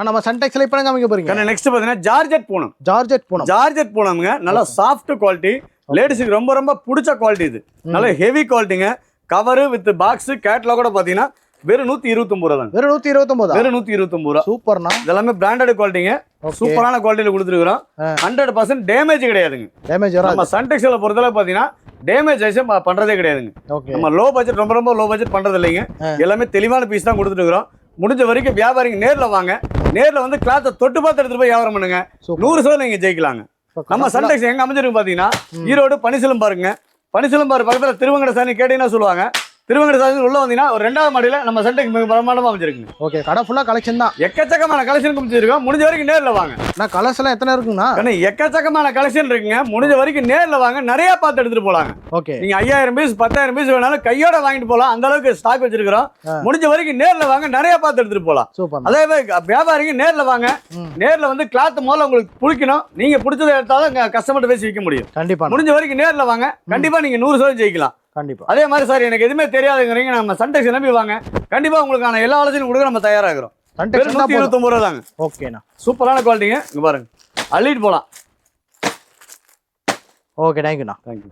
நம்ம சன்டெக்ஸ்ல இப்போ காமிக்க போறீங்க. நெக்ஸ்ட் பாத்தீங்கன்னா ஜார்ஜெட் பூனம்ங்க. நல்லா சாஃப்ட் குவாலிட்டி, லேடிஸ்க்கு ரொம்ப ரொம்ப பிடிச்ச குவாலிட்டி. இது நல்ல ஹெவி குவாலிட்டிங்க. கவர் வித் பாக்ஸ் கேட்லாக் கூட பாத்தீங்கன்னா வெறும் 129 ரூபா தான். வெறும் 129. வெறும் 129 ரூபா. சூப்பர்ண்ணா. இதெல்லாமே பிராண்டட் குவாலிட்டிங்க. சூப்பரான குவாலிட்டியில கொடுத்துருக்கோம். 100% டேமேஜ் கிடையாதுங்க. நம்ம சன்டெக்ஸ்ல பொறுத்தளவு பாத்தீங்கன்னா டேமேஜ் ஐட்டம் பண்றதே கிடையாதுங்க. நம்ம லோ பட்ஜெட், ரொம்ப ரொம்ப லோ பட்ஜெட் பண்றது இல்லைங்க. எல்லாமே தெளிவான பீஸ் தான் கொடுத்துட்டு இருக்கிறோம். முடிஞ்ச வரைக்கும் வியாபாரிங்க நேர்ல வாங்க. நேர்ல வந்து கிளாத்தை தொட்டு பார்த்து எடுத்துட்டு போய் வியாபாரம் பண்ணுங்க. 100% நீங்க ஜெயிக்கலாங்க. நம்ம சன்டெக்ஸ் எங்க அமைஞ்சிருக்கு பாத்தீங்கன்னா ஈரோடு பனிசிலம் பாருங்க. பனிசிலம் பாரு பக்கத்துல திருவங்கட சாணி கேட்டீங்கன்னா சொல்லுவாங்க. திருவங்கட சாணி உள்ள வந்தீங்கன்னா ஒரு 2வது மாடியில நம்ம சன்டெக்ஸ் மிக பிரமாண்டமா அமைஞ்சிருக்குங்க. ஓகே, கடை ஃபுல்லா கலெக்ஷன் தான். எக்கச்சக்கமான கலெக்ஷன் அமைஞ்சிருக்கோம். முடிஞ்ச வரைக்கும் நேர்ல வாங்க. நான் கலர்ஸ் எல்லாம் எத்தனை இருக்குங்கண்ணா? எக்கச்சக்கமான கலெக்ஷன் இருக்குங்க. முடிஞ்ச வரைக்கும் நேர்ல வாங்க. நிறைய பார்த்து எடுத்துட்டு போலாங்க. ஓகே, நீங்க 5000 பீஸ் 10000 பீஸ் வேணாலும் கையோட வாங்கிட்டு போலாம். அந்த அளவுக்கு ஸ்டாக் வச்சிருக்கிறோம். முடிஞ்ச வரைக்கும் நேர்ல வாங்க. நிறைய பார்த்து எடுத்துட்டு போலாம். அதே மாதிரி வியாபாரிங்க நேர்ல வாங்க. நேர்ல வந்து கிளாத் முதல்ல உங்களுக்கு பிடிக்கணும். நீங்க பிடிச்சதை எடுத்தாலும் கஸ்டமர்ட்ட பேசி விற்க முடியும். கண்டிப்பா முடிஞ்ச வரைக்கும் நேர்ல வாங்க. கண்டிப்பா நீங்க 100% ஜெயிக்கலாம். கண்டிப்பா. அதே மாதிரி சார் எனக்கு எதுவுமே தெரியாதுங்கிறீங்க, நம்ம சன்டெக்ஸ் நம்பி வாங்க. கண்டிப்பா உங்களுக்கான எல்லா ஆலோசனையும் கொடுக்க நம்ம தயாராகிறோம். 129 ரூபா தாங்க. ஓகேண்ணா. சூப்பரான குவாலிட்டிங்க. இங்க பாருங்க, அள்ளிட்டு போலாம். ஓகே, தேங்க்யூண்ணா. தேங்க்யூ.